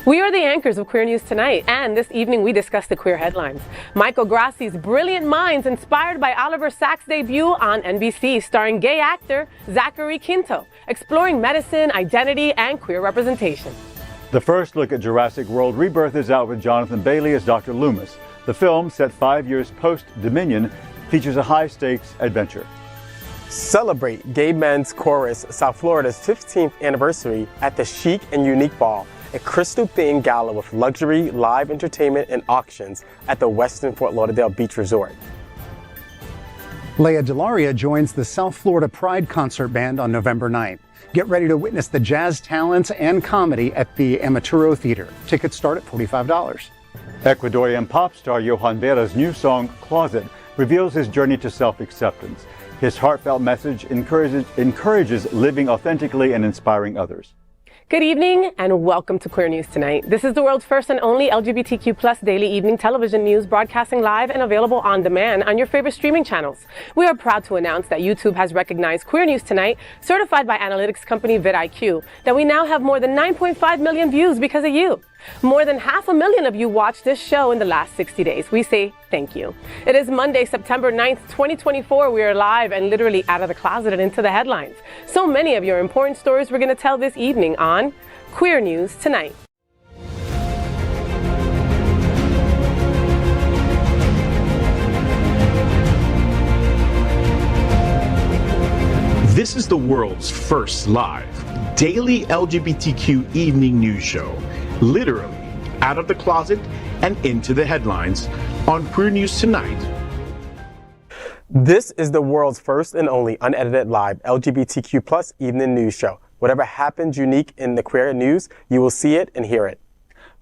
We are the anchors of Queer News Tonight, and this evening we discuss the queer headlines. Michael Grassi's brilliant minds inspired by Oliver Sacks' debut on NBC, starring gay actor Zachary Quinto, exploring medicine, identity, and queer representation. The first look at Jurassic World Rebirth is out with Jonathan Bailey as Dr. Loomis. The film, set 5 years post-Dominion, features a high-stakes adventure. Celebrate Gay Men's Chorus South Florida's 15th anniversary at the Chic and Unique Ball, a crystal-themed gala with luxury, live entertainment, and auctions at the Westin Fort Lauderdale Beach Resort. Leia Delaria joins the South Florida Pride Concert Band on November 9th. Get ready to witness the jazz talents and comedy at the Amaturo Theater. Tickets start at $45. Ecuadorian pop star Johann Vera's new song, Closet, reveals his journey to self-acceptance. His heartfelt message encourages living authentically and inspiring others. Good evening and welcome to Queer News Tonight. This is the world's first and only LGBTQ+ daily evening television news, broadcasting live and available on demand on your favorite streaming channels. We are proud to announce that YouTube has recognized Queer News Tonight, certified by analytics company vidIQ, that we now have more than 9.5 million views because of you. More than 500,000 of you watched this show in the last 60 days. We say thank you. It is Monday, September 9th, 2024. We are live and literally out of the closet and into the headlines. So many of your important stories we're going to tell this evening on Queer News Tonight. This is the world's first live daily LGBTQ evening news show. Literally out of the closet and into the headlines on Queer News Tonight. This is the world's first and only unedited live LGBTQ+ evening news show. Whatever happens unique in the queer news, you will see it and hear it.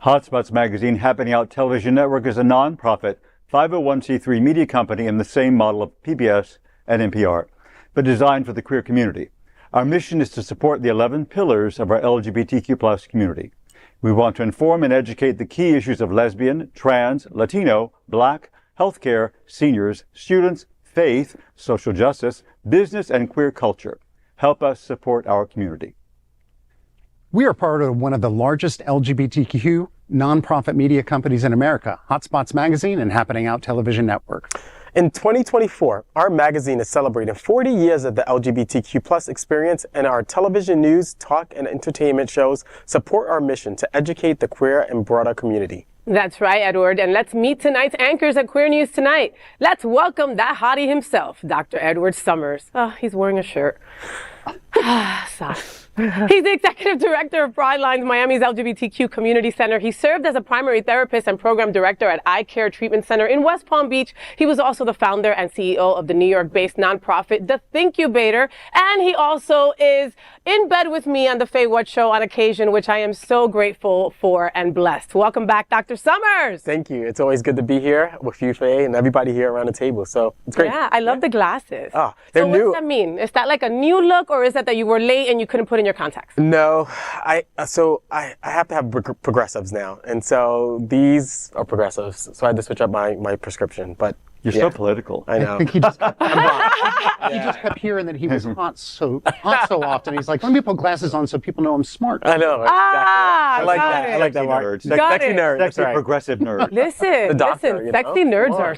Hotspots Magazine Happening Out Television Network is a non-profit 501c3 media company in the same model of PBS and NPR, but designed for the queer community. Our mission is to support the 11 pillars of our LGBTQ+ community. We want to inform and educate the key issues of lesbian, trans, Latino, Black, healthcare, seniors, students, faith, social justice, business, and queer culture. Help us support our community. We are part of one of the largest LGBTQ nonprofit media companies in America, Hotspots Magazine and Happening Out Television Network. In 2024, our magazine is celebrating 40 years of the LGBTQ+ experience, and our television news, talk, and entertainment shows support our mission to educate the queer and broader community. That's right, Edward, and let's meet tonight's anchors at Queer News Tonight. Let's welcome that hottie himself, Dr. Edward Summers. Oh, he's wearing a shirt. Sigh. He's the executive director of Pride Line's Miami's LGBTQ Community Center. He served as a primary therapist and program director at Eye Care Treatment Center in West Palm Beach. He was also the founder and CEO of the New York-based nonprofit, The Thinkubator. And he also is in bed with me on the FayWhat show on occasion, which I am so grateful for and blessed. Welcome back, Dr. Summers. Thank you. It's always good to be here with you, Faye, and everybody here around the table. So it's great. Yeah, I love the glasses. Oh, they're so new. What does that mean? Is that like a new look, or is that you were late and you couldn't put in your contacts? No, I have to have progressives now, and so these are progressives. So I had to switch up my prescription. But You're so political. I know. I think he just kept hearing that he was hot so often. He's like, let me put glasses on so people know I'm smart. I know. Exactly. I like that. I like that, Mark. Nerd. Sexy nerd. That's Sexy right. progressive nerd. Listen, doctor, sexy nerds are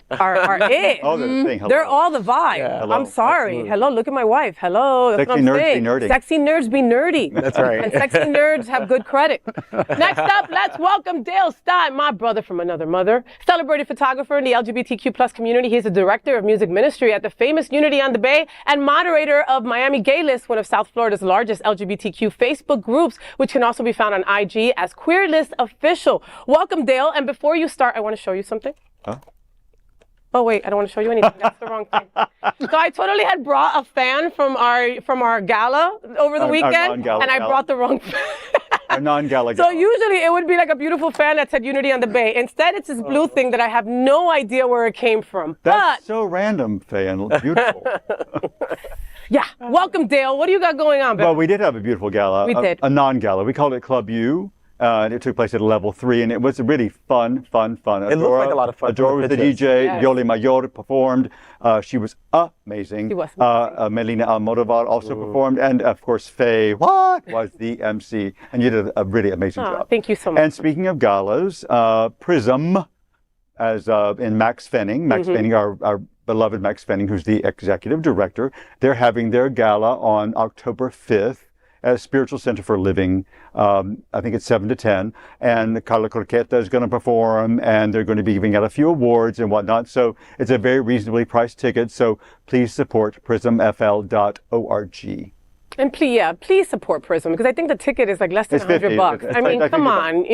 it. Oh, they're the thing. Hello. They're all the vibe. Yeah. Hello. I'm sorry. Absolutely. Hello, look at my wife. Hello. That's Sexy what I'm nerds saying. be nerdy. Sexy nerds be nerdy. That's right. And sexy nerds have good credit. Next up, let's welcome Dale Stine, my brother from another mother. Celebrated photographer in the LGBTQ+ community. He's a director of music ministry at the famous Unity on the Bay and moderator of Miami Gay List, one of South Florida's largest LGBTQ Facebook groups, which can also be found on IG as Queer List Official. Welcome, Dale. And before you start, I want to show you something. Huh? Oh wait, I don't want to show you anything. That's the wrong thing. So I totally had brought a fan from our gala over the weekend, non-gala and I gala. brought the wrong fan. A non-gala. So usually it would be like a beautiful fan that said Unity on the Bay. Instead, it's this blue thing that I have no idea where it came from. That's so random, Faye, and beautiful. Yeah, welcome, Dale. What do you got going on, babe? Well, we did have a beautiful gala. We did. A non-gala. We called it Club U. And it took place at level 3, and it was really fun. It looked like a lot of fun. Adora was the DJ. Yes. Yoli Mayor performed. She was amazing. She was Melina Almodovar also performed. And, of course, FayWhat was the MC. And you did a really amazing job. Thank you so much. And speaking of galas, Prism, as in Max Fenning. Max Fenning, our beloved Max Fenning, who's the executive director. They're having their gala on October 5th. As Spiritual Center for Living, I think it's 7 to 10, and Carla Corqueta is going to perform, and they're going to be giving out a few awards and whatnot. So it's a very reasonably priced ticket. So please support prismfl.org. And please support Prism, because I think the ticket is like less than $100. I mean, come on.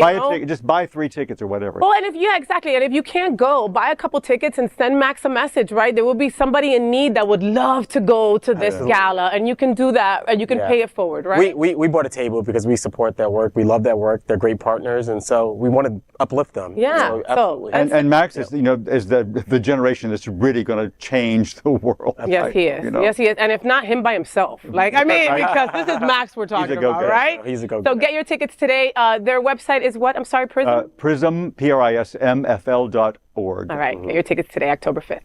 Just buy 3 tickets or whatever. Well, and exactly. And if you can't go, buy a couple tickets and send Max a message, right? There will be somebody in need that would love to go to this gala, and you can do that, and you can pay it forward, right? We bought a table because we support their work. We love their work. They're great partners, and so we want to uplift them. Yeah. So, absolutely. And Max is, is the generation that's really going to change the world. Yes, he is. Yes, he is. And if not him by himself, like, I mean, because this is Max we're talking about, right? He's a go-getter. So get your tickets today. Their website is what? I'm sorry, Prism? Prism, PRISMFL.org. All right, get your tickets today, October 5th.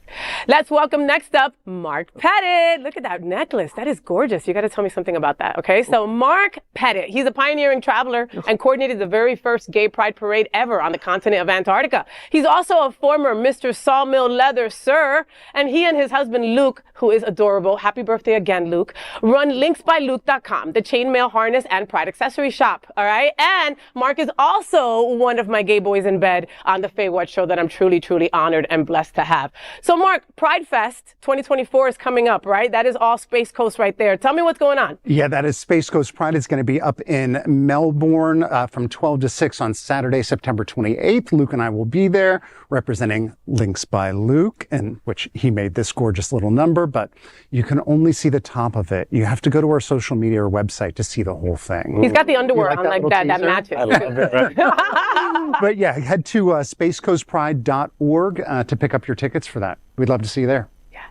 Let's welcome next up, Mark Pettitt. Look at that necklace. That is gorgeous. You got to tell me something about that, okay? So Mark Pettitt, he's a pioneering traveler and coordinated the very first gay pride parade ever on the continent of Antarctica. He's also a former Mr. Sawmill Leather Sir, and he and his husband Luke, who is adorable, happy birthday again, Luke, run linksbyluke.com, the chainmail harness and pride accessory shop, all right? And Mark is also one of my gay boys in bed on the FayWhat show that I'm truly honored and blessed to have. So Mark, Pride Fest 2024 is coming up, right? That is all Space Coast right there. Tell me what's going on. Yeah, that is Space Coast Pride. It's going to be up in Melbourne from 12 to 6 on Saturday, September 28th. Luke and I will be there representing Links by Luke, and which he made this gorgeous little number, but you can only see the top of it. You have to go to our social media or website to see the whole thing. He's got the underwear on like that matches. I love it. But yeah, head to spacecoastpride.org to pick up your tickets for that. We'd love to see you there. Yes.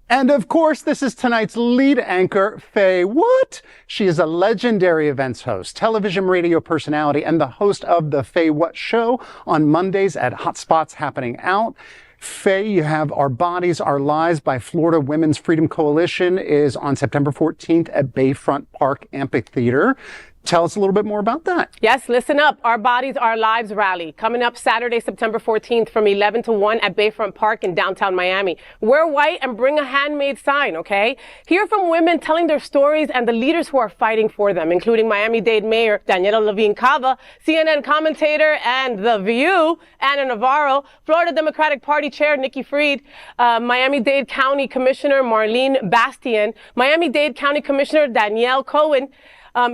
And of course, this is tonight's lead anchor, FayWhat. She is a legendary events host, television radio personality, and the host of the FayWhat show on Mondays at Hotspots Happening Out. Faye, you have Our Bodies, Our Lives by Florida Women's Freedom Coalition is on September 14th at Bayfront Park Amphitheater. Tell us a little bit more about that. Yes, listen up. Our Bodies, Our Lives rally coming up Saturday, September 14th from 11 to 1 at Bayfront Park in downtown Miami. Wear white and bring a handmade sign, okay? Hear from women telling their stories and the leaders who are fighting for them, including Miami-Dade Mayor Daniela Levine Cava, CNN commentator and The View, Anna Navarro, Florida Democratic Party Chair Nikki Fried, Miami-Dade County Commissioner Marlene Bastian, Miami-Dade County Commissioner Danielle Cohen,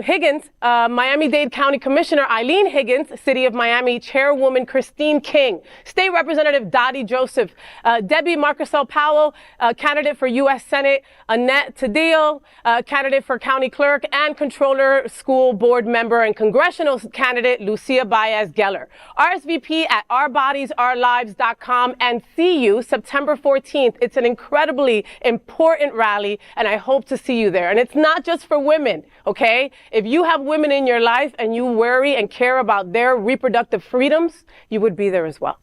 Higgins, Miami-Dade County Commissioner Eileen Higgins, City of Miami Chairwoman Christine King, State Representative Dottie Joseph, Debbie Marcusel Powell, candidate for U.S. Senate, Annette Tadeo, candidate for County Clerk, and Controller School Board Member and Congressional candidate Lucia Baez Geller. RSVP at ourbodiesourlives.com and see you September 14th. It's an incredibly important rally, and I hope to see you there. And it's not just for women, okay? If you have women in your life and you worry and care about their reproductive freedoms, you would be there as well.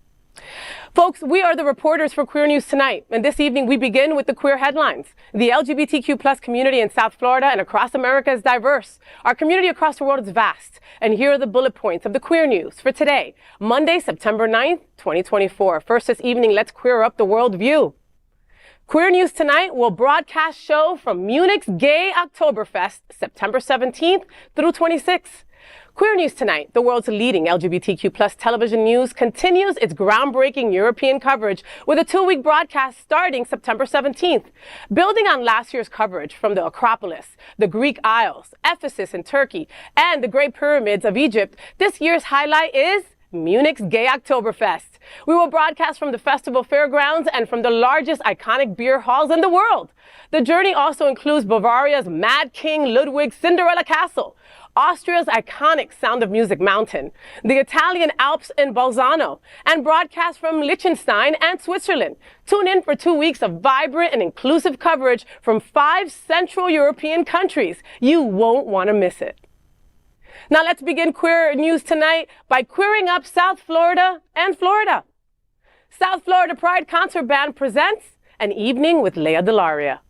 Folks, we are the reporters for Queer News Tonight, and this evening we begin with the queer headlines. The LGBTQ plus community in South Florida and across America is diverse. Our community across the world is vast, and here are the bullet points of the queer news for today, Monday, September 9th, 2024. First this evening, let's queer up the world view. Queer News Tonight will broadcast show from Munich's Gay Oktoberfest, September 17th through 26th. Queer News Tonight, the world's leading LGBTQ plus television news, continues its groundbreaking European coverage with a 2-week broadcast starting September 17th. Building on last year's coverage from the Acropolis, the Greek Isles, Ephesus in Turkey, and the Great Pyramids of Egypt, this year's highlight is Munich's Gay Oktoberfest. We will broadcast from the festival fairgrounds and from the largest iconic beer halls in the world. The journey also includes Bavaria's Mad King Ludwig's Cinderella Castle, Austria's iconic Sound of Music Mountain, the Italian Alps in Bolzano, and broadcast from Liechtenstein and Switzerland. Tune in for 2 weeks of vibrant and inclusive coverage from 5 Central European countries. You won't want to miss it. Now let's begin queer news tonight by queering up South Florida and Florida. South Florida Pride Concert Band presents An Evening with Leia Delaria.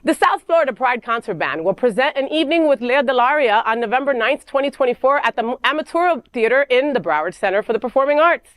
The South Florida Pride Concert Band will present An Evening with Leia Delaria on November 9th, 2024 at the Amateur Theater in the Broward Center for the Performing Arts.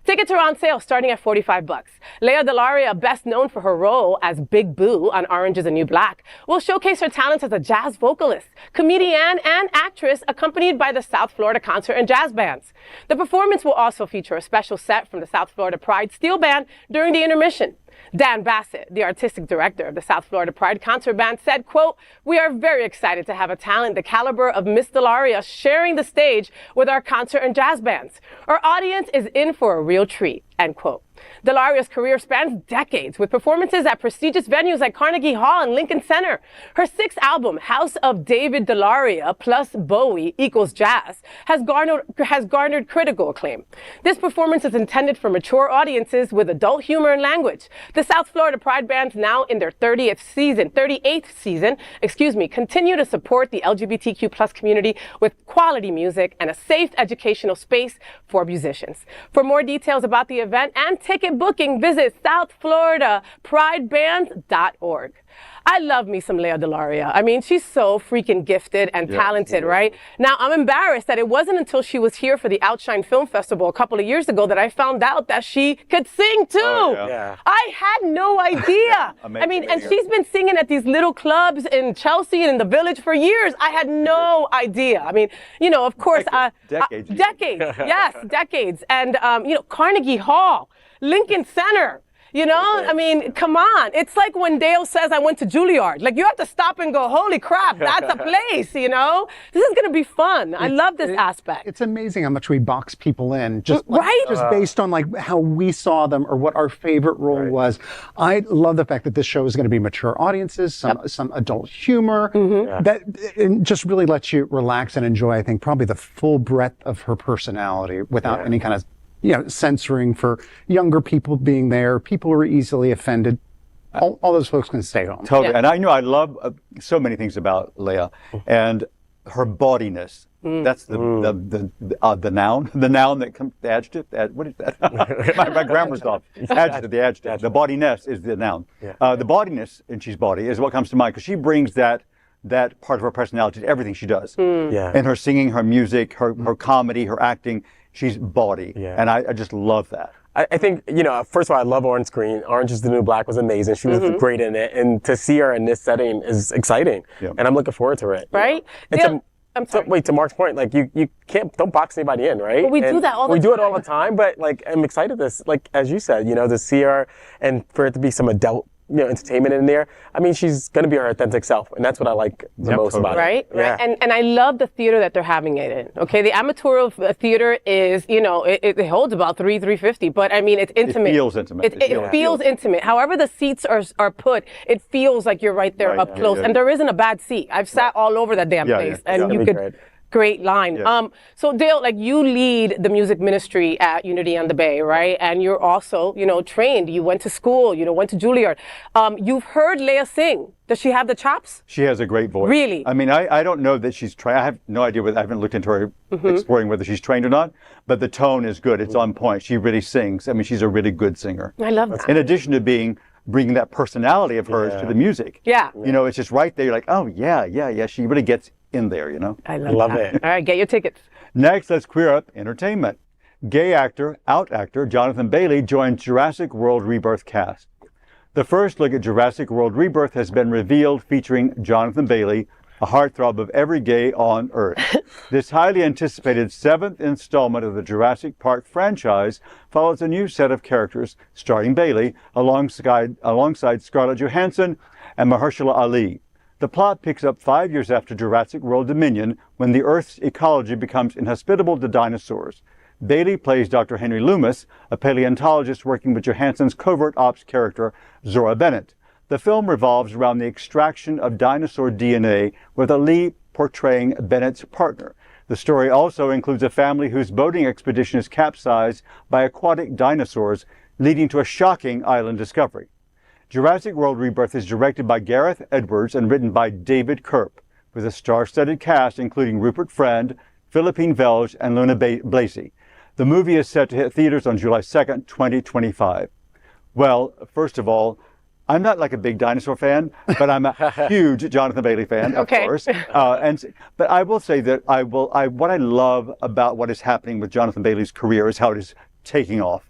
Tickets are on sale starting at $45. Leia Delaria, best known for her role as Big Boo on Orange is the New Black, will showcase her talents as a jazz vocalist, comedian, and actress accompanied by the South Florida Concert and Jazz Bands. The performance will also feature a special set from the South Florida Pride Steel Band during the intermission. Dan Bassett, the artistic director of the South Florida Pride Concert Band, said, quote, "We are very excited to have a talent the caliber of Miss Delaria sharing the stage with our concert and jazz bands. Our audience is in for a real treat," end quote. Delaria's career spans decades with performances at prestigious venues like Carnegie Hall and Lincoln Center. Her sixth album, House of David Delaria plus Bowie equals Jazz, has garnered critical acclaim. This performance is intended for mature audiences with adult humor and language. The South Florida Pride Bands, now in their 38th season, continue to support the LGBTQ plus community with quality music and a safe educational space for musicians. For more details about the event and ticket booking, visit southfloridaprideband.org. I love me some Leia Delaria. I mean, she's so freaking gifted and talented, right? Now, I'm embarrassed that it wasn't until she was here for the Outshine Film Festival a couple of years ago that I found out that she could sing too. I had no idea. I mean, and she's been singing at these little clubs in Chelsea and in the Village for years. I had no idea. I mean, you know, of course, decades. Yes, decades. And, you know, Carnegie Hall, Lincoln Center. You know, I mean, come on. It's like when Dale says, I went to Juilliard. Like, you have to stop and go, holy crap, that's a place, you know? This is going to be fun. I love this aspect. It's amazing how much we box people in, just based on, like, how we saw them or what our favorite role was. I love the fact that this show is going to be mature audiences, some adult humor, that it just really lets you relax and enjoy, I think, probably the full breadth of her personality without any kind of censoring for younger people being there, people who are easily offended. All those folks can stay home. Totally. And I love so many things about Leia and her bodiness. That's the noun. The noun that comes, the adjective. What is that? my grammar's off. Adjective, the adjective. The bodiness is the noun. The bodiness, and she's body, is what comes to mind because she brings that part of her personality to everything she does. And her singing, her music, her comedy, her acting. She's body, and I just love that. I think, you know, first of all, I love Orange Green. Orange is the New Black was amazing. She was great in it, and to see her in this setting is exciting, and I'm looking forward to it. Right? And to Mark's point, like you don't box anybody in, right? But we do that all the time. We do it all the time, but like I'm excited like as you said, you know, to see her and for it to be some adult, you know, entertainment in there. I mean, she's going to be her authentic self, and that's what I like the most about it. Right. And I love the theater that they're having it in. Okay, the Amateur Theater is, you know, it holds about 350, but I mean, it's intimate. It feels intimate. It feels intimate. However the seats are put, it feels like you're right there up close, and there isn't a bad seat. I've sat all over that damn place, and you could. Great line. So Dale, like you lead the music ministry at Unity on the Bay, right? And you're also, you know, trained. You went to school, you know, went to Juilliard. You've heard Leia sing. Does she have the chops? She has a great voice. Really? I mean, I don't know that she's trained. I have no idea whether I haven't looked into her exploring whether she's trained or not, but the tone is good. It's on point. She really sings. I mean, she's a really good singer. I love that. In addition to bringing that personality of hers to the music. You know, it's just right there. You're like, oh, yeah. She really gets in there, you know? I love it. All right, get your tickets. Next, let's queer up entertainment. Gay actor, out actor Jonathan Bailey joined Jurassic World Rebirth cast. The first look at Jurassic World Rebirth has been revealed, featuring Jonathan Bailey, a heartthrob of every gay on Earth. This highly anticipated 7th installment of the Jurassic Park franchise follows a new set of characters starring Bailey alongside Scarlett Johansson and Mahershala Ali. The plot picks up 5 years after Jurassic World Dominion, when the Earth's ecology becomes inhospitable to dinosaurs. Bailey plays Dr. Henry Loomis, a paleontologist working with Johansson's covert ops character, Zora Bennett. The film revolves around the extraction of dinosaur DNA, with Ali portraying Bennett's partner. The story also includes a family whose boating expedition is capsized by aquatic dinosaurs, leading to a shocking island discovery. Jurassic World Rebirth is directed by Gareth Edwards and written by David Kerp, with a star-studded cast including Rupert Friend, Philippine Velge, and Luna Blasey. The movie is set to hit theaters on July 2nd, 2025. Well, first of all, I'm not like a big dinosaur fan, but I'm a huge Jonathan Bailey fan, of course. But I will say that what I love about what is happening with Jonathan Bailey's career is how it is taking off.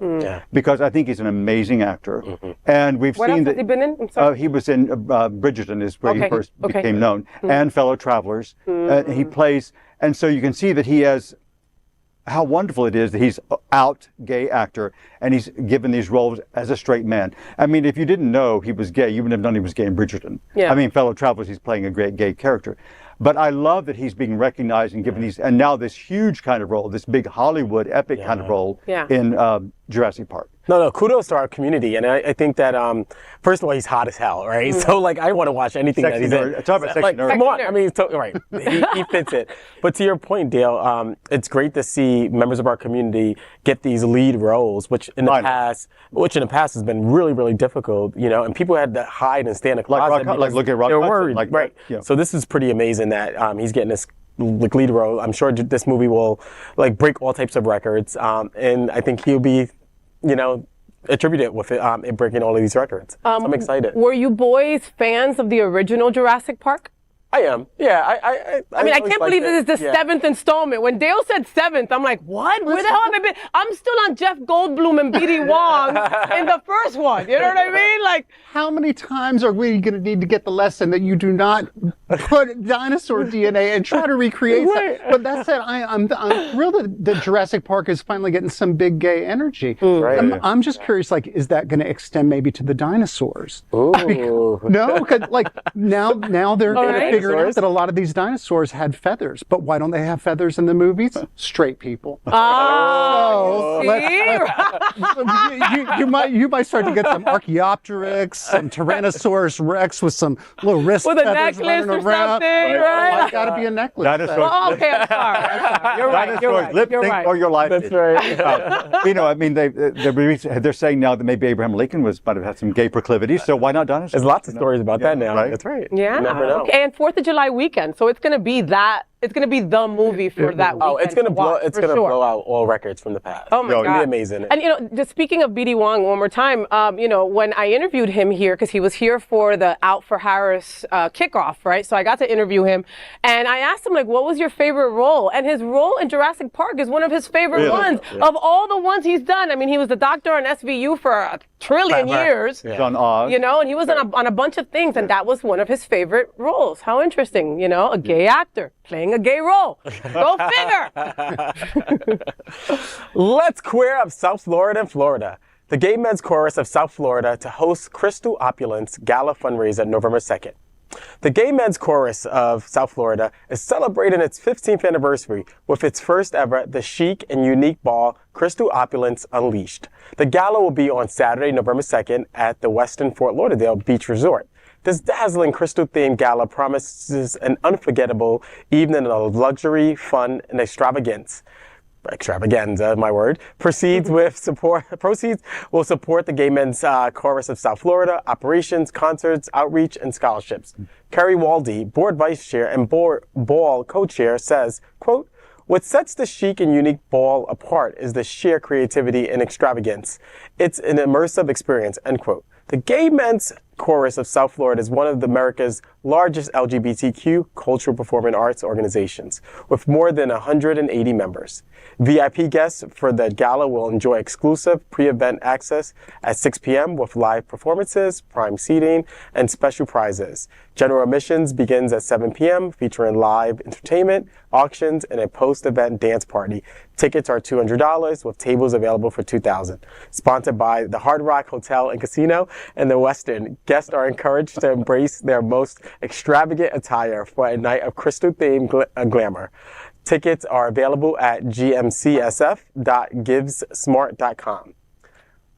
Because I think he's an amazing actor. And we've what seen else has he been in? I'm sorry. he was in Bridgerton is where he first became known, and Fellow Travelers. He plays, and so you can see that he has, how wonderful it is that he's out gay actor and he's given these roles as a straight man. I mean, if you didn't know he was gay, you wouldn't have known he was gay in Bridgerton. I mean, Fellow Travelers, he's playing a great gay character. But I love that he's being recognized and given these, and now this huge kind of role, this big Hollywood epic kind of role in Jurassic Park. No, kudos to our community. And I think that, first of all, he's hot as hell, right? So, like, I want to watch anything that he's in. Talk about sexy nerd. Come on. I mean, right. He fits it. But to your point, Dale, it's great to see members of our community get these lead roles, which in the past has been really, really difficult, you know, and people had to hide and stay in a closet. Like look at Rock they're Hudson, worried, right. So this is pretty amazing that he's getting this lead role. I'm sure this movie will, like, break all types of records. And I think he'll be, you know, attributed with it breaking all of these records. So I'm excited. Were you boys fans of the original Jurassic Park? I am. Yeah. I mean, I can't believe this is the 7th installment. When Dale said 7th, I'm like, what? Where the hell have I been? I'm still on Jeff Goldblum and B.D. Wong in the first one. You know what I mean? Like, how many times are we going to need to get the lesson that you do not put dinosaur DNA and try to recreate that? But that said, I'm thrilled that Jurassic Park is finally getting some big gay energy. I'm just curious, like, is that going to extend maybe to the dinosaurs? No, because like now they're figuring out that a lot of these dinosaurs had feathers, but why don't they have feathers in the movies? Straight people. You might start to get some Archaeopteryx, some Tyrannosaurus Rex with some little wrist with a feathers necklace running or around. something, right? It's got to be a necklace. Okay, I'm sorry. You're right. Lip sync or your life. That's right. You know, I mean, they're saying now that maybe Abraham Lincoln might have had some gay proclivities, so why not dinosaurs? There's lots of stories about that now. Right? That's right. Yeah. You never know. Okay, and 4th of July weekend, so it's going to be that. It's going to be the movie for that weekend. Oh, it's going to blow. It's going to blow out all records from the past. Oh my God, it'll be amazing. And you know, just speaking of B.D. Wong one more time, you know, when I interviewed him here, because he was here for the Out for Harris kickoff, right? So I got to interview him, and I asked him, like, what was your favorite role? And his role in Jurassic Park is one of his favorite ones of all the ones he's done. I mean, he was the doctor on SVU for a trillion years. On Oz. You know, and he was on a bunch of things, and that was one of his favorite roles. How interesting, you know, a gay actor playing a gay role. Go figure. Let's queer up South Florida and Florida. The Gay Men's Chorus of South Florida to host Crystal Opulence Gala Fundraiser November 2nd. The Gay Men's Chorus of South Florida is celebrating its 15th anniversary with its first ever, the chic and unique ball, Crystal Opulence Unleashed. The gala will be on Saturday, November 2nd at the Westin Fort Lauderdale Beach Resort. This dazzling crystal-themed gala promises an unforgettable evening of luxury, fun, and extravaganza, my word. Proceeds will support the Gay Men's Chorus of South Florida, operations, concerts, outreach, and scholarships. Kerry Waldy, board vice chair and ball co-chair, says, quote, "What sets the chic and unique ball apart is the sheer creativity and extravagance. It's an immersive experience," end quote. The Gay Men's Chorus of South Florida is one of America's largest LGBTQ cultural performing arts organizations, with more than 180 members. VIP guests for the gala will enjoy exclusive pre-event access at 6 p.m. with live performances, prime seating, and special prizes. General admissions begins at 7 p.m., featuring live entertainment, auctions, and a post-event dance party. Tickets are $200 with tables available for $2,000. Sponsored by the Hard Rock Hotel and Casino and the Westin, guests are encouraged to embrace their most extravagant attire for a night of crystal-themed glamour. Tickets are available at gmcsf.givesmart.com.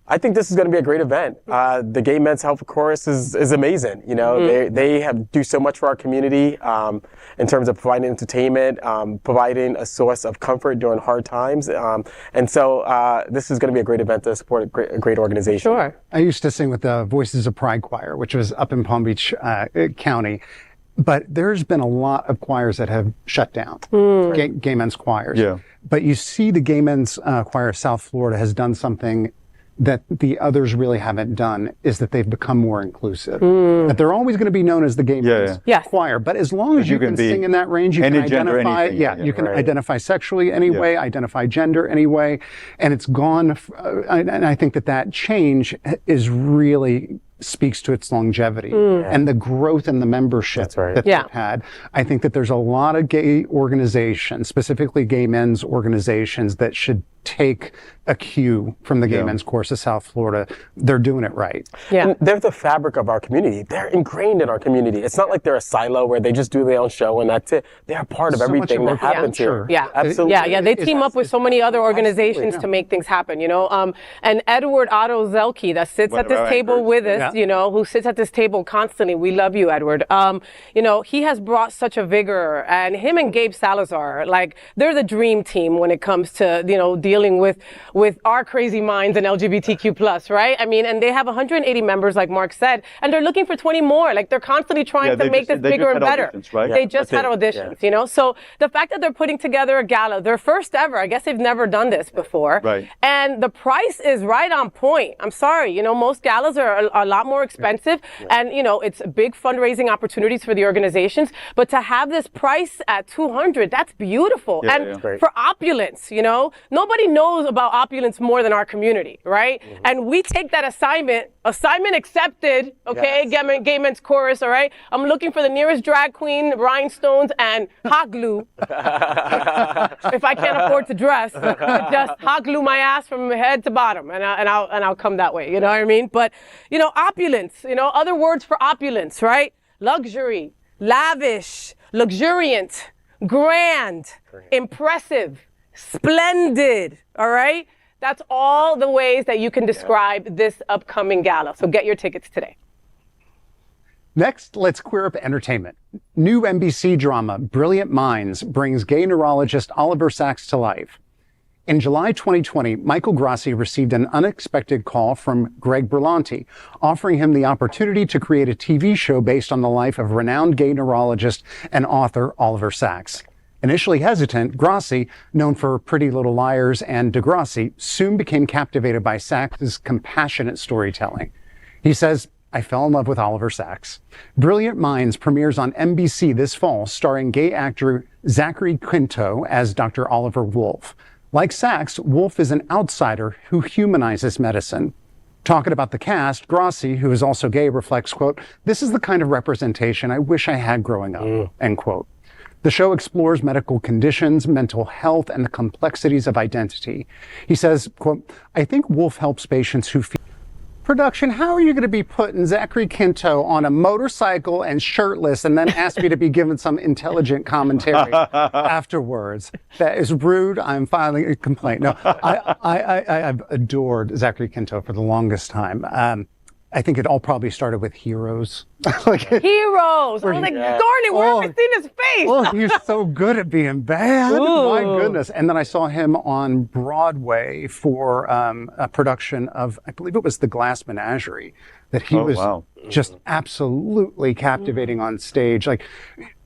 I think this is going to be a great event. The Gay Men's Health Chorus is amazing. You know, they do so much for our community in terms of providing entertainment, providing a source of comfort during hard times. And so this is going to be a great event to support a great organization. Sure. I used to sing with the Voices of Pride Choir, which was up in Palm Beach County. But there's been a lot of choirs that have shut down, gay men's choirs. Yeah. But you see the Gay Men's Choir of South Florida has done something that the others really haven't done, is that they've become more inclusive. That they're always going to be known as the Gay Men's Choir, but as long as you can sing in that range, you can identify, you can identify sexually anyway, identify gender anyway, and it's gone, and I think that change is really speaks to its longevity and the growth in the membership that they've had. I think that there's a lot of gay organizations, specifically gay men's organizations, that should take a cue from the Gay Men's Chorus of South Florida. They're doing it right. Yeah. And they're the fabric of our community. They're ingrained in our community. It's not like they're a silo where they just do their own show and that's it. They're part of everything that happens here. Yeah, absolutely. Yeah. They team up with so many other organizations to make things happen, you know. And Edward Otto Zelke, that sits at this table with us, you know, who sits at this table constantly. We love you, Edward. You know, he has brought such a vigor, and him and Gabe Salazar, like, they're the dream team when it comes to, you know, dealing with our crazy minds and LGBTQ plus, right? I mean, and they have 180 members, like Mark said, and they're looking for 20 more. Like, they're constantly trying to make this bigger and better. Right? They just had auditions, you know? So the fact that they're putting together a gala, their first ever, I guess they've never done this before. Right. And the price is right on point. I'm sorry, you know, most galas are a lot more expensive, and, you know, it's big fundraising opportunities for the organizations, but to have this price at $200, that's beautiful. And for Opulence, you know, nobody knows about Opulence more than our community, right? And we take that assignment accepted, okay? Gay Men's Chorus, all right? I'm looking for the nearest drag queen, rhinestones, and hot glue. If I can't afford to dress, just hot glue my ass from head to bottom, and I'll come that way, you know what I mean? But, you know, opulence, you know, other words for opulence, right? Luxury, lavish, luxuriant, grand, impressive, splendid, all right? That's all the ways that you can describe this upcoming gala. So get your tickets today. Next, let's queer up entertainment. New NBC drama, Brilliant Minds, brings gay neurologist Oliver Sacks to life. In July 2020, Michael Grassi received an unexpected call from Greg Berlanti, offering him the opportunity to create a TV show based on the life of renowned gay neurologist and author Oliver Sacks. Initially hesitant, Grassi, known for Pretty Little Liars and Degrassi, soon became captivated by Sacks' compassionate storytelling. He says, "I fell in love with Oliver Sacks." Brilliant Minds premieres on NBC this fall, starring gay actor Zachary Quinto as Dr. Oliver Wolf. Like Sacks, Wolf is an outsider who humanizes medicine. Talking about the cast, Grassi, who is also gay, reflects, quote, "This is the kind of representation I wish I had growing up," end quote. The show explores medical conditions, mental health, and the complexities of identity. He says, quote, "I think Wolf helps patients who feel..." Production, how are you going to be putting Zachary Quinto on a motorcycle and shirtless and then ask me to be given some intelligent commentary afterwards? That is rude. I'm filing a complaint. No, I've adored Zachary Quinto for the longest time. I think it all probably started with Heroes. Heroes! I'm like, darn it, where have I seen his face? Oh, he's so good at being bad. Ooh. My goodness. And then I saw him on Broadway for a production of, I believe it was The Glass Menagerie, that he was just absolutely captivating on stage. Like,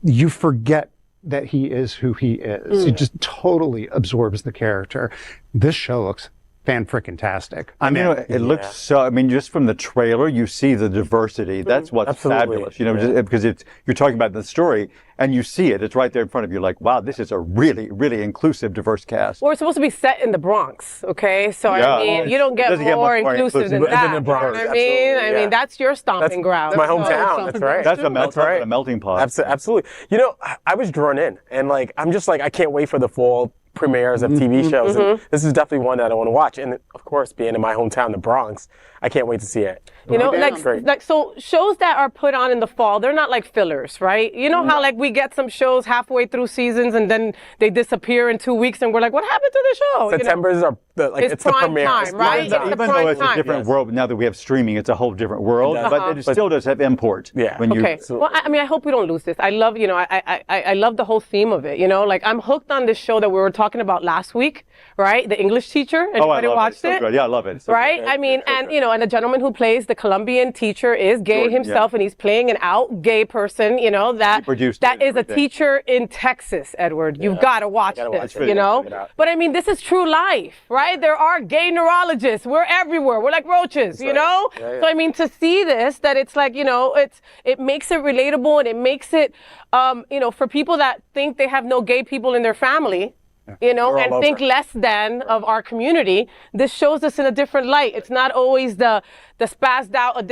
you forget that he is who he is. He just totally absorbs the character. This show looks fan-frickin-tastic. I mean, you know, it looks so, I mean, just from the trailer, you see the diversity. That's what's fabulous, you know, just, because you're talking about the story and you see it. It's right there in front of you, like, wow, this is a really, really inclusive, diverse cast. Well, it's supposed to be set in the Bronx, okay? So, I mean, you don't get more inclusive than that. The Bronx, you know what I mean? That's your stomping ground. That's my hometown. That's right. That's a melting pot. Absolutely. You know, I was drawn in, and, like, I'm just like, I can't wait for the fall premieres of TV shows. And this is definitely one that I want to watch. And of course, being in my hometown, the Bronx, I can't wait to see it. You know, like so shows that are put on in the fall, they're not like fillers, right? You know how like we get some shows halfway through seasons and then they disappear in 2 weeks and we're like, what happened to the show? September is our it's the prime premiere. time, right? It's the It's the Even though prime it's a time. different world, now that we have streaming, it's a whole different world, but it still does have import. Yeah. When Okay. Well, I mean, I hope we don't lose this. I love, I love the whole theme of it. Like I'm hooked on this show that we were talking about last week, right? The English teacher. Anybody watched it? it? So good. Yeah, I love it. So Right? good. I mean, and and the gentleman who plays the Colombian teacher is gay Jordan, himself, and he's playing an out gay person. That produced that it, is a everything. teacher in Texas, Edward. You've got to watch gotta this. watch it. Check it out. But I mean, this is true life, right? There are gay neurologists. We're everywhere. We're like roaches, Yeah, yeah. So I mean, to see this, that it's like, it makes it relatable, and it makes it, for people that think they have no gay people in their family, and all think over. less than of our community. This shows us in a different light. It's not always the spazzed out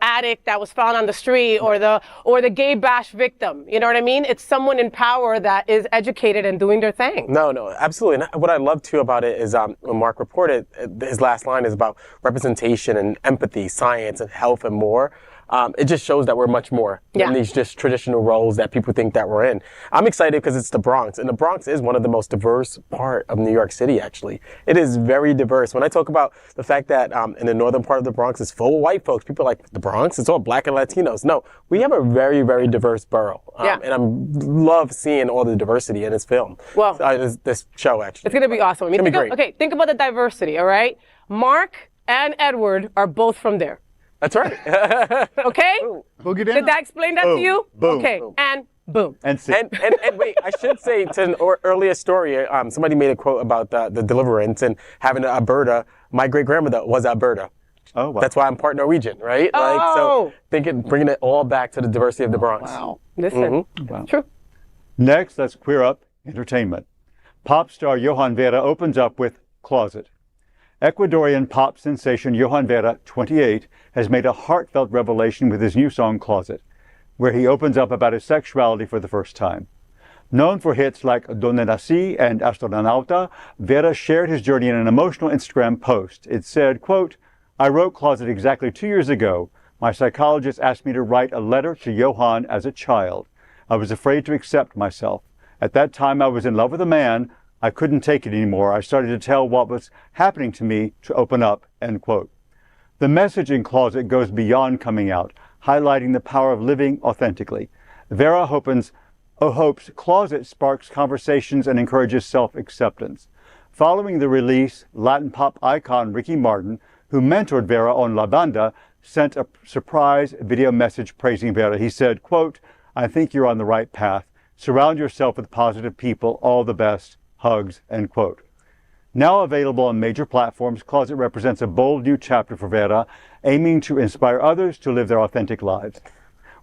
addict that was found on the street, or the gay bash victim. You know what I mean? It's someone in power that is educated and doing their thing. No, absolutely. And what I love too about it is when Mark reported, his last line is about representation and empathy, science and health and more. It just shows that we're much more than these just traditional roles that people think that we're in. I'm excited because it's the Bronx, and the Bronx is one of the most diverse part of New York City, actually. It is very diverse. When I talk about the fact that in the northern part of the Bronx is full of white folks, people are like, the Bronx, it's all black and Latinos. No, we have a very, very diverse borough. And I love seeing all the diversity in this film. Well, this show, actually. It's going to be awesome. I mean, It's gonna be great. Think about the diversity, all right? Mark and Edward are both from there. That's right. Okay? Boogie down. Did that explain that to you? Boom. Okay. Boom. And boom. And see. And wait, I should say to an earlier story, somebody made a quote about the deliverance and having Alberta. My great grandmother was Alberta. Oh, wow. That's why I'm part Norwegian, right? Oh. Bringing it all back to the diversity of the Bronx. Wow. Listen, Wow. true. Next, let's queer up entertainment. Pop star Johann Vera opens up with Closet. Ecuadorian pop sensation Johann Vera, 28, has made a heartfelt revelation with his new song Closet, where he opens up about his sexuality for the first time. Known for hits like Donde Nací and Astronauta, Vera shared his journey in an emotional Instagram post. It said, quote, I wrote Closet exactly 2 years ago. My psychologist asked me to write a letter to Johann as a child. I was afraid to accept myself. At that time, I was in love with a man. I couldn't take it anymore. I started to tell what was happening to me to open up, end quote. The message in Closet goes beyond coming out, highlighting the power of living authentically. Vera hopes Closet sparks conversations and encourages self-acceptance. Following the release, Latin pop icon Ricky Martin, who mentored Vera on La Banda, sent a surprise video message praising Vera. He said, quote, I think you're on the right path. Surround yourself with positive people. All the best. Hugs, end quote. Now available on major platforms, Closet represents a bold new chapter for Vera, aiming to inspire others to live their authentic lives.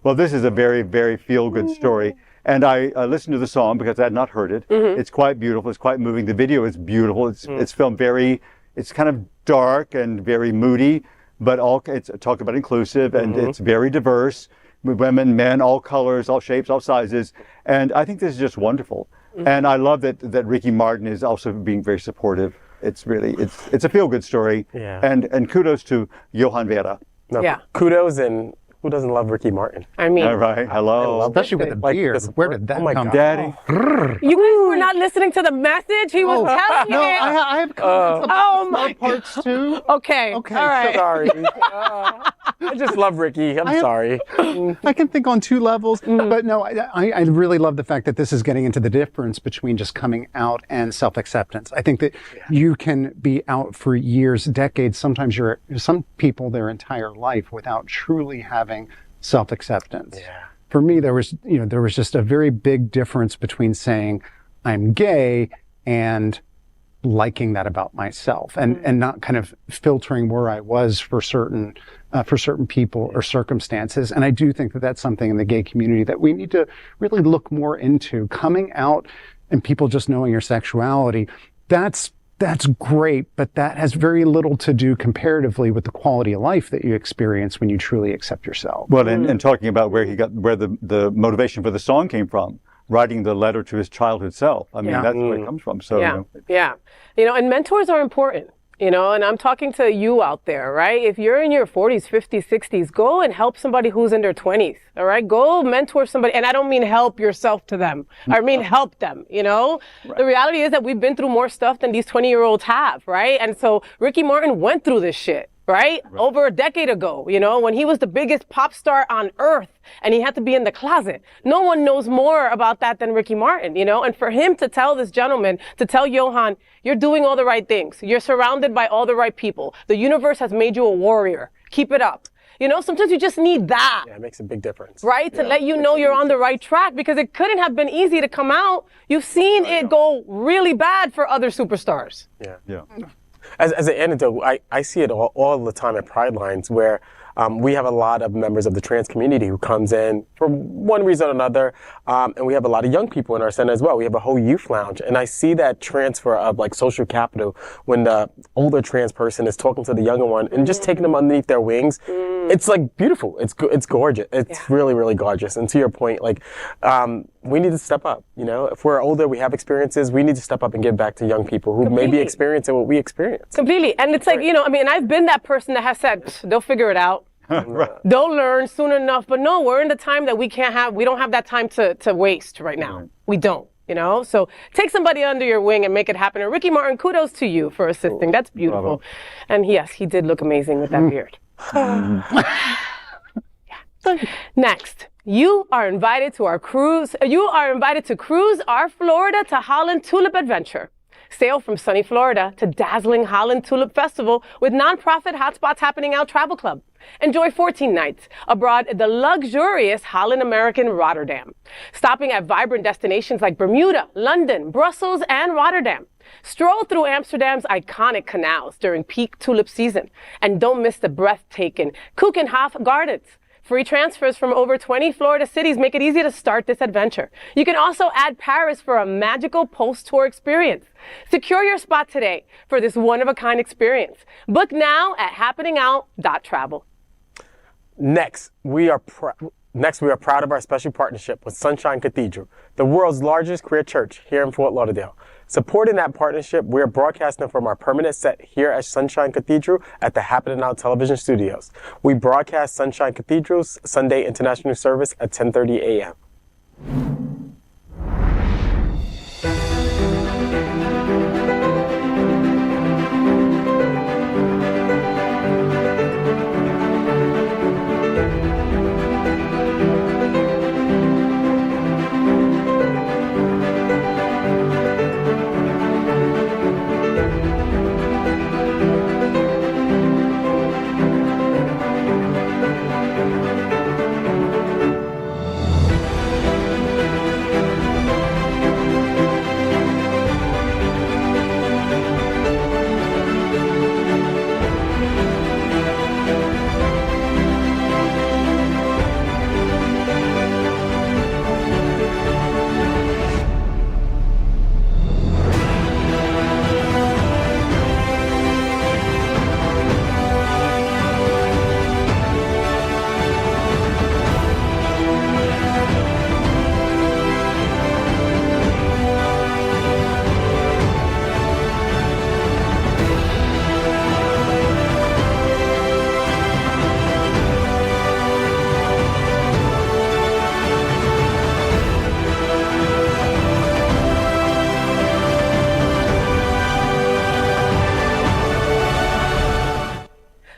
Well, this is a very, very feel-good story. And I listened to the song because I had not heard it. It's quite beautiful. It's quite moving. The video is beautiful. It's filmed it's kind of dark and very moody, but it's talked about inclusive, and it's very diverse. Women, men, all colors, all shapes, all sizes. And I think this is just wonderful. And I love that Ricky Martin is also being very supportive. It's really, it's a feel-good story. Yeah. And kudos to Johann Vera. No, Yeah. Kudos, and who doesn't love Ricky Martin? I mean, All right, hello. Especially with the Like beard. this- Where did that oh my come God. Daddy. you guys were not listening to the message he was telling you. No, I have comments Oh about my parts too. Okay. Okay, All right. Sorry. I just love Ricky. I'm sorry. I can think on two levels, but no, I really love the fact that this is getting into the difference between just coming out and self-acceptance. I think that you can be out for years, decades, sometimes some people their entire life without truly having self-acceptance. Yeah. For me, there was just a very big difference between saying I'm gay and liking that about myself, and not kind of filtering where I was for certain people or circumstances. And I do think that that's something in the gay community that we need to really look more into. Coming out and people just knowing your sexuality, that's great, but that has very little to do comparatively with the quality of life that you experience when you truly accept yourself. Well, and talking about where the motivation for the song came from, writing the letter to his childhood self. I mean, that's where it comes from. So, Yeah. And mentors are important. You know, and I'm talking to you out there, right? If you're in your 40s, 50s, 60s, go and help somebody who's in their 20s, all right? Go mentor somebody. And I don't mean help yourself to them. I mean help them, you know? Right. The reality is that we've been through more stuff than these 20-year-olds have, right? And so Ricky Martin went through this shit. Right? Over a decade ago, you know, when he was the biggest pop star on earth and he had to be in the closet. No one knows more about that than Ricky Martin, you know, and for him to tell this gentleman, to tell Johann, you're doing all the right things. You're surrounded by all the right people. The universe has made you a warrior. Keep it up. You know, sometimes you just need that. Yeah, it makes a big difference. Right? To let you know you're on the right track, because it couldn't have been easy to come out. You've seen it go really bad for other superstars. Yeah. As an anecdote, I see it all the time at Pride Lines where we have a lot of members of the trans community who comes in for one reason or another, and we have a lot of young people in our center as well. We have a whole youth lounge, and I see that transfer of like social capital when the older trans person is talking to the younger one and just taking them underneath their wings. It's like beautiful. It's gorgeous. It's really, really gorgeous. And to your point, like we need to step up. You know, if we're older, we have experiences. We need to step up and give back to young people who may be experiencing what we experience. Completely. And it's like, you know, I mean, I've been that person that has said they'll figure it out. Right. They'll learn soon enough. But no, we're in the time that we don't have that time to waste right now. We don't. You know, so take somebody under your wing and make it happen. And Ricky Martin, kudos to you for assisting. That's beautiful. Bravo. And yes, he did look amazing with that beard. Next, you are invited to our cruise. You are invited to cruise our Florida to Holland Tulip adventure. Sail from sunny Florida to dazzling Holland Tulip Festival with nonprofit Hotspots Happening Out Travel Club. Enjoy 14 nights abroad at the luxurious Holland American Rotterdam, stopping at vibrant destinations like Bermuda, London, Brussels, and Rotterdam. Stroll through Amsterdam's iconic canals during peak tulip season, and don't miss the breathtaking Keukenhof Gardens. Free transfers from over 20 Florida cities make it easy to start this adventure. You can also add Paris for a magical post-tour experience. Secure your spot today for this one-of-a-kind experience. Book now at happeningout.travel. Next, we are proud of our special partnership with Sunshine Cathedral, the world's largest queer church here in Fort Lauderdale. Supporting that partnership, we are broadcasting from our permanent set here at Sunshine Cathedral at the Happening Out television studios. We broadcast Sunshine Cathedral's Sunday International Service at 10:30 a.m.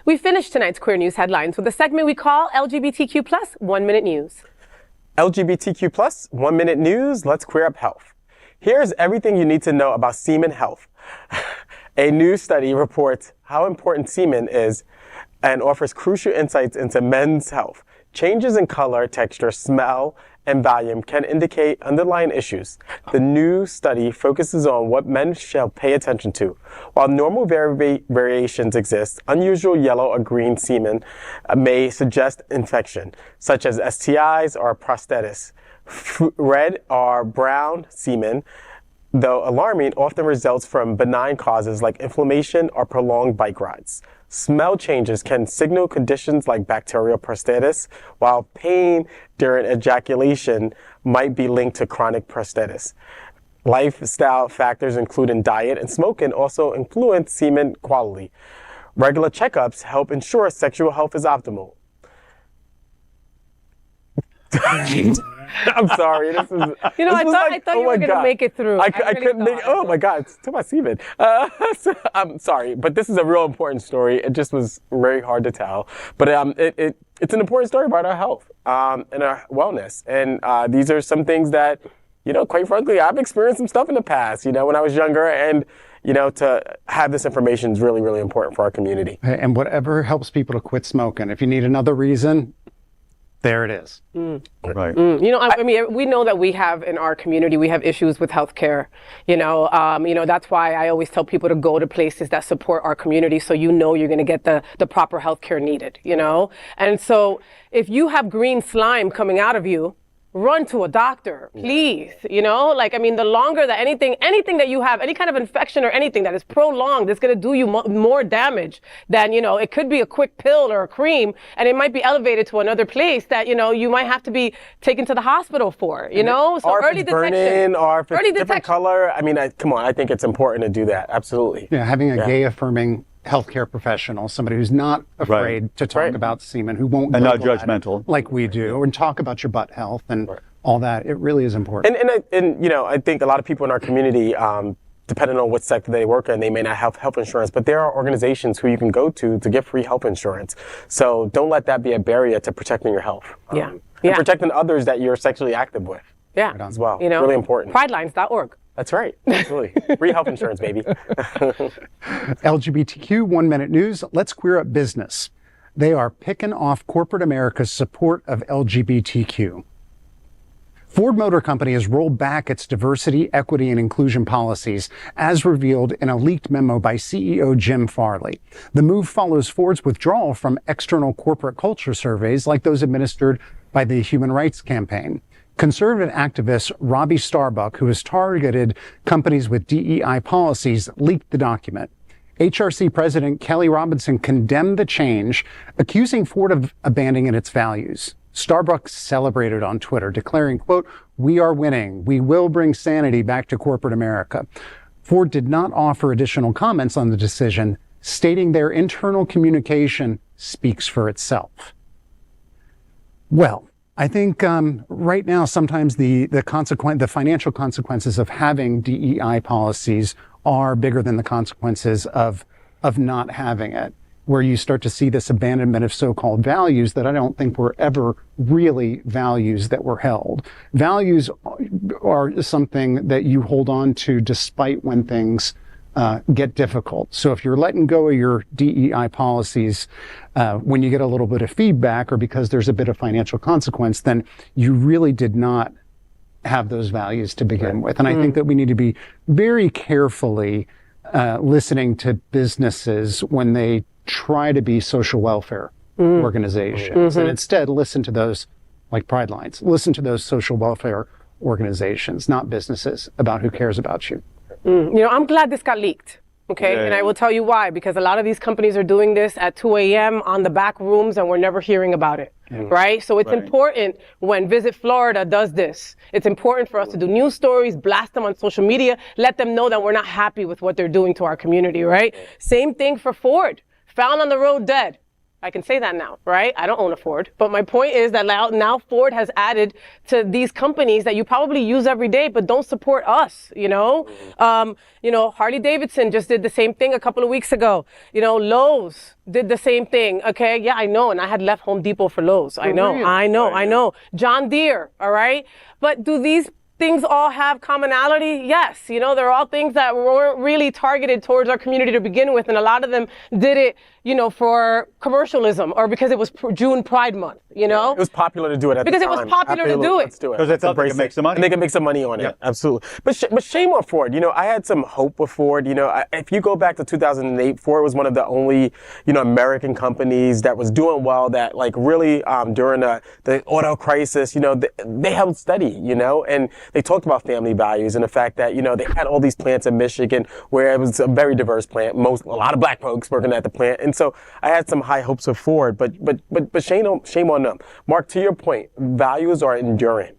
We finished tonight's Queer News headlines with a segment we call LGBTQ plus 1 Minute News. LGBTQ plus 1 Minute News, let's queer up health. Here's everything you need to know about semen health. A new study reports how important semen is and offers crucial insights into men's health. Changes in color, texture, smell, and volume can indicate underlying issues. The new study focuses on what men shall pay attention to. While normal variations exist, unusual yellow or green semen may suggest infection, such as STIs or prostatitis. Red or brown semen, though alarming, often results from benign causes like inflammation or prolonged bike rides. Smell changes can signal conditions like bacterial prostatitis, while pain during ejaculation might be linked to chronic prostatitis. Lifestyle factors including diet and smoking also influence semen quality. Regular checkups help ensure sexual health is optimal. I'm sorry. This is. I thought you were going to make it through. I couldn't make. Oh my God! It's too much semen. I'm sorry, but this is a real important story. It just was very hard to tell, but it's an important story about our health and our wellness. And these are some things that, quite frankly, I've experienced some stuff in the past. When I was younger, and to have this information is really, really important for our community. And whatever helps people to quit smoking. If you need another reason, there it is. Right. I mean, we know that we have in our community, we have issues with healthcare. That's why I always tell people to go to places that support our community, so you're going to get the proper healthcare needed. And so if you have green slime coming out of you, run to a doctor, please. The longer that anything that you have, any kind of infection or anything that is prolonged, it's going to do you more damage than, it could be a quick pill or a cream, and it might be elevated to another place that, you might have to be taken to the hospital for, So or early if it's detection. burning, or if it's Early different detection. color. I mean, come on, I think it's important to do that. Absolutely. Yeah, having a gay-affirming healthcare professional, somebody who's not afraid to talk about semen, who won't and not Google at it judgmental like we do, and talk about your butt health and all that. It really is important. And I think a lot of people in our community, depending on what sector they work in, they may not have health insurance, but there are organizations who you can go to get free health insurance. So don't let that be a barrier to protecting your health. And protecting others that you're sexually active with. Yeah. As well. Really important. Pridelines.org. That's right. Absolutely. Free health insurance, baby. LGBTQ 1 Minute News. Let's queer up business. They are picking off corporate America's support of LGBTQ. Ford Motor Company has rolled back its diversity, equity, and inclusion policies, as revealed in a leaked memo by CEO Jim Farley. The move follows Ford's withdrawal from external corporate culture surveys like those administered by the Human Rights Campaign. Conservative activist Robbie Starbuck, who has targeted companies with DEI policies, leaked the document. HRC President Kelly Robinson condemned the change, accusing Ford of abandoning its values. Starbuck celebrated on Twitter, declaring, quote, "We are winning. We will bring sanity back to corporate America." Ford did not offer additional comments on the decision, stating their internal communication speaks for itself. Well, I think right now sometimes the financial consequences of having DEI policies are bigger than the consequences of not having it, where you start to see this abandonment of so-called values that I don't think were ever really values that were held. Values are something that you hold on to despite when things get difficult. So if you're letting go of your DEI policies when you get a little bit of feedback or because there's a bit of financial consequence, then you really did not have those values to begin with. And I think that we need to be very carefully listening to businesses when they try to be social welfare organizations, and instead listen to those like Pride Lines, listen to those social welfare organizations, not businesses, about who cares about you. I'm glad this got leaked. Okay, and I will tell you why, because a lot of these companies are doing this at 2 a.m. on the back rooms and we're never hearing about it, right? So it's important when Visit Florida does this. It's important for us to do news stories, blast them on social media, let them know that we're not happy with what they're doing to our community, right? Same thing for Ford. Found on the road dead. I can say that now, right? I don't own a Ford. But my point is that now Ford has added to these companies that you probably use every day, but don't support us, Harley Davidson just did the same thing a couple of weeks ago. Lowe's did the same thing, okay? Yeah, I know. And I had left Home Depot for Lowe's. I know. John Deere, all right? But do these things all have commonality? Yes. They're all things that weren't really targeted towards our community to begin with. And a lot of them did it, for commercialism or because it was June Pride Month, It was popular to do it at the time. Because it was popular to do it. Let's do it. Because they thought they could make some money. And they can make some money on it. Absolutely. But shame on Ford. I had some hope with Ford. If you go back to 2008, Ford was one of the only, American companies that was doing well, that really during the auto crisis, they held steady, and they talked about family values and the fact that, they had all these plants in Michigan where it was a very diverse plant, a lot of black folks working at the plant. And so I had some high hopes of Ford, but shame on them. Mark, to your point, values are enduring.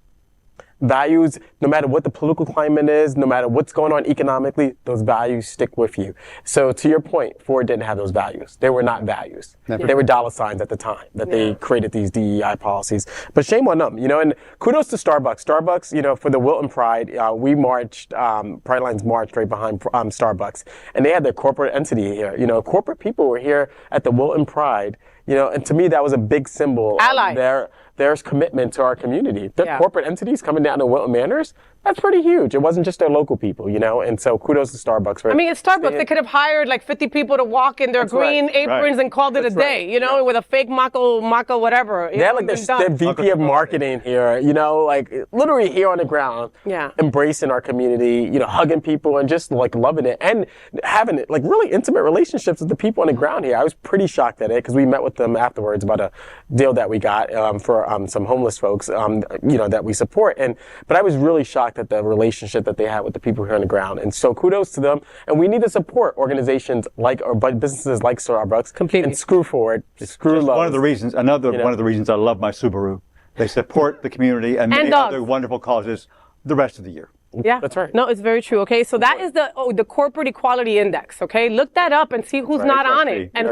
values, no matter what the political climate is, no matter what's going on economically, those values stick with you. So to your point, Ford didn't have those values. They were not values. Never. They were dollar signs at the time that they created these DEI policies. But shame on them, and kudos to Starbucks. Starbucks, for the Wilton Pride, we marched, Pride Lines marched right behind Starbucks. And they had their corporate entity here. Corporate people were here at the Wilton Pride, and to me that was a big symbol of their commitment to our community. Their corporate entities coming down to Wilton Manors, that's pretty huge. It wasn't just their local people, and so kudos to Starbucks. For it's Starbucks. They could have hired like 50 people to walk in their green aprons and called it a day, with a fake maca whatever. They had like their VP of marketing here, like literally here on the ground, embracing our community, hugging people and just like loving it and having it like really intimate relationships with the people on the ground here. I was pretty shocked at it because we met with them afterwards about a deal that we got for some homeless folks, that we support. But I was really shocked at the relationship that they had with the people here on the ground. And so kudos to them. And we need to support organizations or businesses like Starbucks. Completely. And screw Ford, screw Lowe's. One of the reasons, one of the reasons I love my Subaru. They support the community and many other wonderful causes the rest of the year. Yeah, that's right. No, it's very true. Okay, so that is the corporate equality index. Okay, look that up and see who's not on it and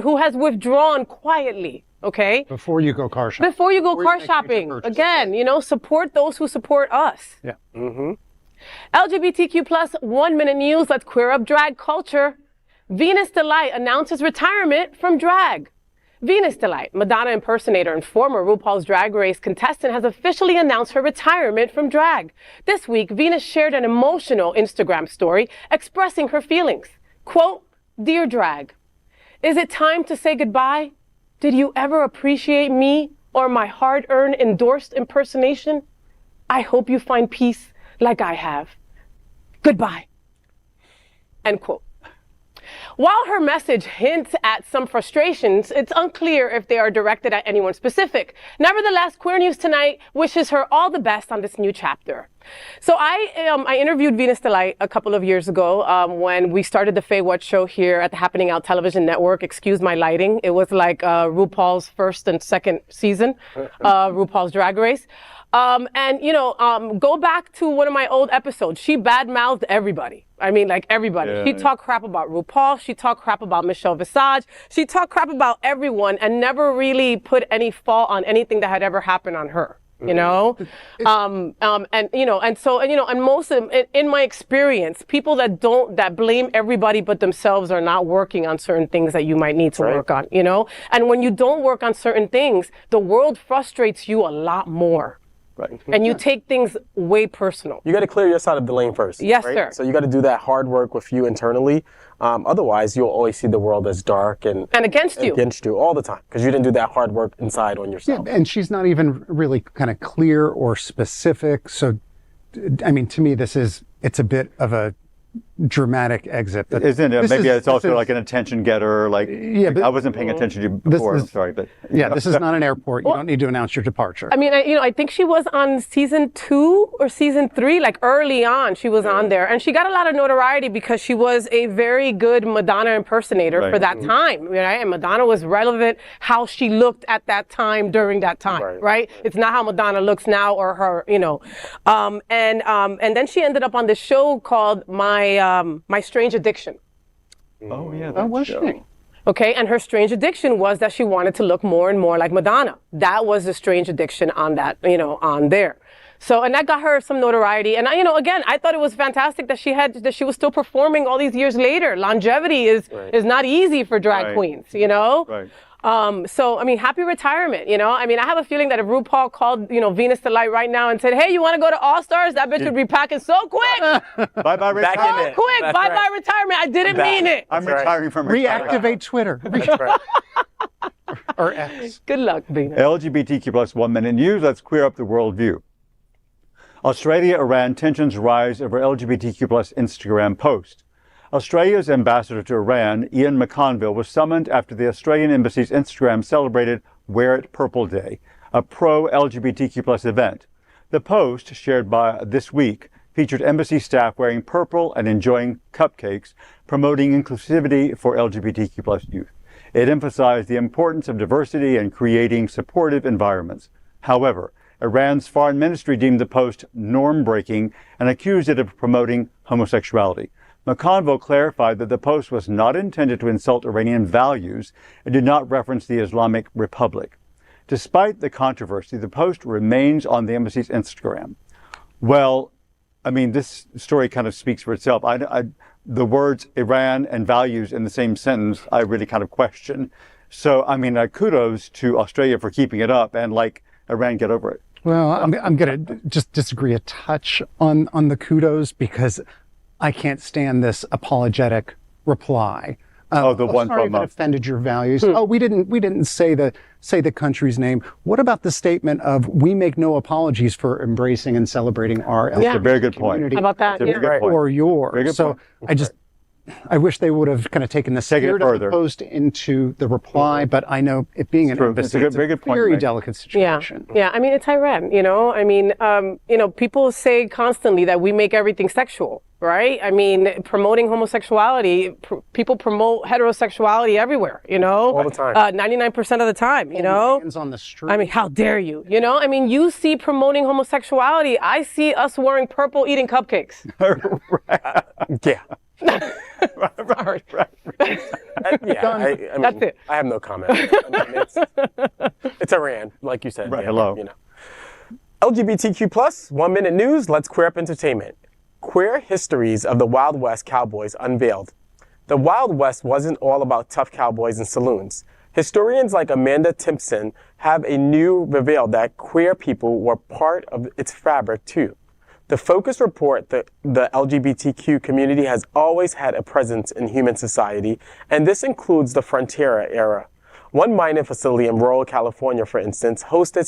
who has withdrawn quietly. Okay. Before you go car shopping. Before you go car shopping, again, support those who support us. Yeah. Mm-hmm. LGBTQ plus 1 minute news. Let's queer up drag culture. Venus Delight announces retirement from drag. Venus Delight, Madonna impersonator and former RuPaul's Drag Race contestant, has officially announced her retirement from drag. This week, Venus shared an emotional Instagram story expressing her feelings. Quote, "Dear drag, is it time to say goodbye? Did you ever appreciate me or my hard-earned endorsed impersonation? I hope you find peace like I have. Goodbye." End quote. While her message hints at some frustrations, it's unclear if they are directed at anyone specific. Nevertheless, Queer News Tonight wishes her all the best on this new chapter. So I interviewed Venus Delight a couple of years ago when we started the FayWhat show here at the Happening Out television network. Excuse my lighting. It was like RuPaul's first and second season, RuPaul's Drag Race. Go back to one of my old episodes. She bad-mouthed everybody. I mean, like everybody. Yeah. She talked crap about RuPaul. She talked crap about Michelle Visage. She talked crap about everyone and never really put any fault on anything that had ever happened on her. And most of them, in my experience, people that blame everybody but themselves are not working on certain things that you might need to work on, And when you don't work on certain things, the world frustrates you a lot more. Right. And you take things way personal. You got to clear your side of the lane first. Yes, sir. So you got to do that hard work with you internally. Otherwise, you'll always see the world as dark and against you all the time because you didn't do that hard work inside on yourself. Yeah, and she's not even really kind of clear or specific. So, I mean, to me, it's a bit of a dramatic exit. Isn't it? Maybe it's also like an attention getter. Like, I wasn't paying attention to you before. Sorry, but this is not an airport. You don't need to announce your departure. I mean, I think she was on season 2 or season 3, like early on. She was on there, and she got a lot of notoriety because she was a very good Madonna impersonator for that time. Right? And Madonna was relevant how she looked at that time during that time. Right? It's not how Madonna looks now or her. And then she ended up on this show called My Strange Addiction. Oh yeah, that was she. Okay, and her strange addiction was that she wanted to look more and more like Madonna. That was the strange addiction on that, on there. So, and that got her some notoriety. And again, I thought it was fantastic that she was still performing all these years later. Longevity is not easy for drag queens, Right. So, I mean, happy retirement, I mean, I have a feeling that if RuPaul called, Venus Delight right now and said, "Hey, you want to go to All-Stars?" That bitch would be packing so quick. Bye-bye retirement. So quick. Bye-bye retirement. I didn't mean it. I'm retiring from retirement. Reactivate Twitter. Or X. Good luck, Venus. LGBTQ plus 1 minute news. Let's queer up the worldview. Australia-Iran tensions rise over LGBTQ plus Instagram post. Australia's ambassador to Iran, Ian McConville, was summoned after the Australian Embassy's Instagram celebrated Wear It Purple Day, a pro-LGBTQ plus event. The post, shared by This Week, featured embassy staff wearing purple and enjoying cupcakes, promoting inclusivity for LGBTQ plus youth. It emphasized the importance of diversity and creating supportive environments. However, Iran's foreign ministry deemed the post norm-breaking and accused it of promoting homosexuality. McConville clarified that the post was not intended to insult Iranian values and did not reference the Islamic Republic. Despite the controversy, the post remains on the embassy's Instagram. Well, I mean, this story kind of speaks for itself. The words Iran and values in the same sentence, I really kind of question. So, I mean, kudos to Australia for keeping it up, and like Iran, get over it. Well, I'm going to just disagree a touch on the kudos, because I can't stand this apologetic reply. The one sorry from that offended your values. Oh, we didn't say the country's name. What about the statement of we make no apologies for embracing and celebrating our That's a very good point. community How about that? That's a very good point. or yours? Very good So point. I wish they would have kind of taken the spirit of the post into the reply, but I know it being an embassy, it's a very good point, very Meg. delicate situation. Yeah. I mean, it's Iran, you know? I mean, people say constantly that we make everything sexual, right? I mean, promoting homosexuality, people promote heterosexuality everywhere, you know? All the time. 99% of the time, you know? Hands on the street. I mean, how dare you? You know, I mean, you see promoting homosexuality. I see us wearing purple, eating cupcakes. Yeah. Sorry. I mean, That's it. I have no comment. I mean, it's Iran, like you said. Right, yeah, hello. You know. LGBTQ plus, 1 minute news, let's queer up entertainment. Queer histories of the Wild West Cowboys unveiled. The Wild West wasn't all about tough cowboys and saloons. Historians like Amanda Timpson have a new reveal that queer people were part of its fabric too. The Focus report that the LGBTQ community has always had a presence in human society, and this includes the Frontier era. One mining facility in rural California, for instance, hosted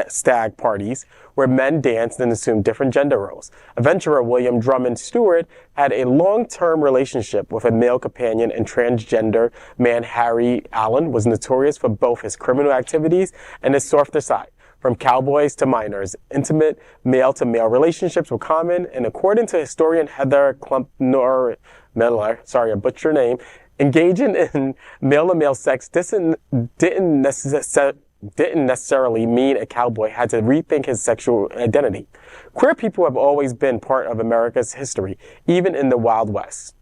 stag parties where men danced and assumed different gender roles. Adventurer William Drummond Stewart had a long-term relationship with a male companion, and transgender man Harry Allen was notorious for both his criminal activities and his softer side. From cowboys to miners, intimate male-to-male relationships were common, and according to historian Heather Klumpner-Miller, sorry, I butchered your name, engaging in male-to-male sex didn't necessarily mean a cowboy had to rethink his sexual identity. Queer people have always been part of America's history, even in the Wild West.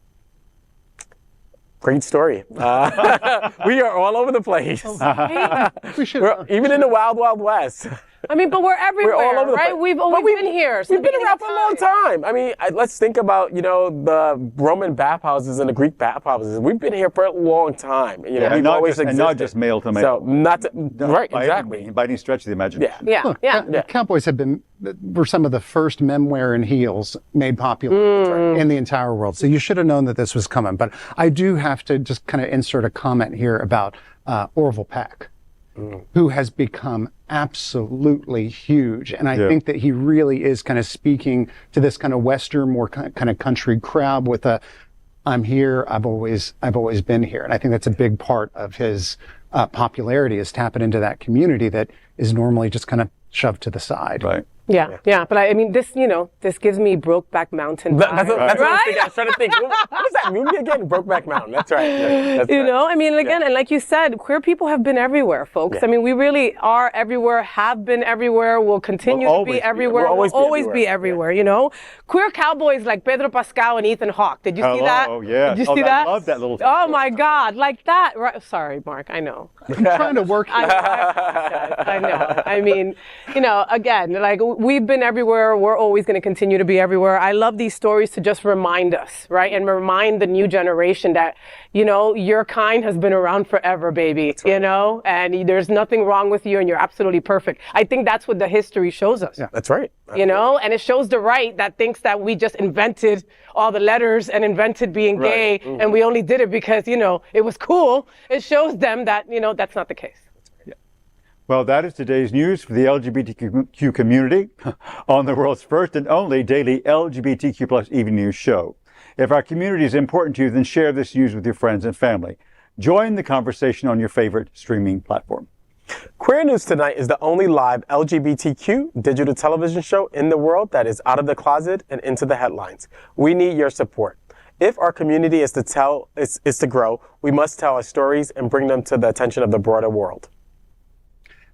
Great story. We are all over the place. Even in the Wild, Wild West. I mean, but we're everywhere, We're all over the right? place. We've always been here. We've been around for a long time. I mean, let's think about, the Roman bathhouses and the Greek bathhouses. We've been here for a long time. We've always existed. And not just male to male. So right, exactly. By any stretch of the imagination. Yeah. Cowboys were some of the first men wearing heels made popular in the entire world. So you should have known that this was coming. But I do have to just kind of insert a comment here about Orville Peck, who has become absolutely huge. And I think that he really is kind of speaking to this kind of Western, more kind of country crowd with I'm here, I've always been here. And I think that's a big part of his popularity, is tapping into that community that is normally just kind of shoved to the side. Right. Yeah. But I mean, this gives me Brokeback Mountain vibes. That's what I was trying to think. What does that movie again? Brokeback Mountain. That's right. I mean, again, and like you said, queer people have been everywhere, folks. I mean, we really are everywhere, have been everywhere, will continue to be everywhere, will always be everywhere, Queer cowboys like Pedro Pascal and Ethan Hawke. Did you see that? Oh, yeah. Did you see that? I love that little. Oh, my God. Like that. Right. Sorry, Mark. I know. I'm trying to work here. I know. I mean, again, like, we've been everywhere. We're always going to continue to be everywhere. I love these stories to just remind us, right? And remind the new generation that, your kind has been around forever, baby, and there's nothing wrong with you and you're absolutely perfect. I think that's what the history shows us. Yeah, that's right. And it shows the right that thinks that we just invented all the letters and invented being gay, and we only did it because, it was cool. It shows them that, that's not the case. Well, that is today's news for the LGBTQ community on the world's first and only daily LGBTQ plus evening news show. If our community is important to you, then share this news with your friends and family. Join the conversation on your favorite streaming platform. Queer News Tonight is the only live LGBTQ digital television show in the world that is out of the closet and into the headlines. We need your support. If our community is to grow, we must tell our stories and bring them to the attention of the broader world.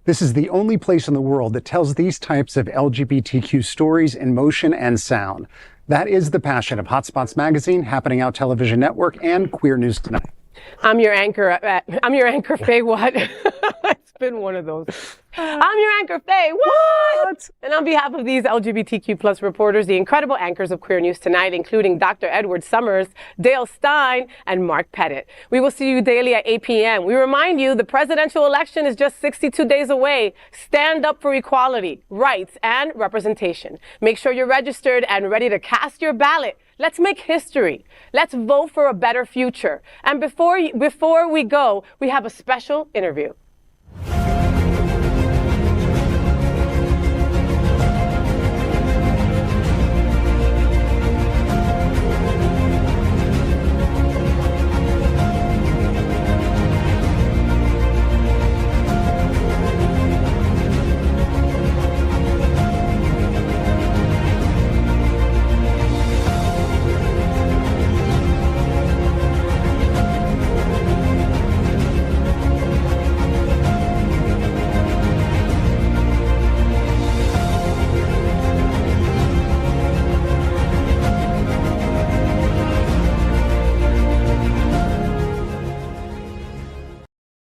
This is the only place in the world that tells these types of LGBTQ stories in motion and sound. That is the passion of Hotspots Magazine, Happening Out Television Network, and Queer News Tonight. I'm your anchor, FayWhat. It's been one of those. I'm your anchor, FayWhat! And on behalf of these LGBTQ plus reporters, the incredible anchors of Queer News Tonight, including Dr. Edward Summers, Dale Stine, and Mark Pettitt. We will see you daily at 8 p.m. We remind you the presidential election is just 62 days away. Stand up for equality, rights, and representation. Make sure you're registered and ready to cast your ballot. Let's make history. Let's vote for a better future. And before we go, we have a special interview.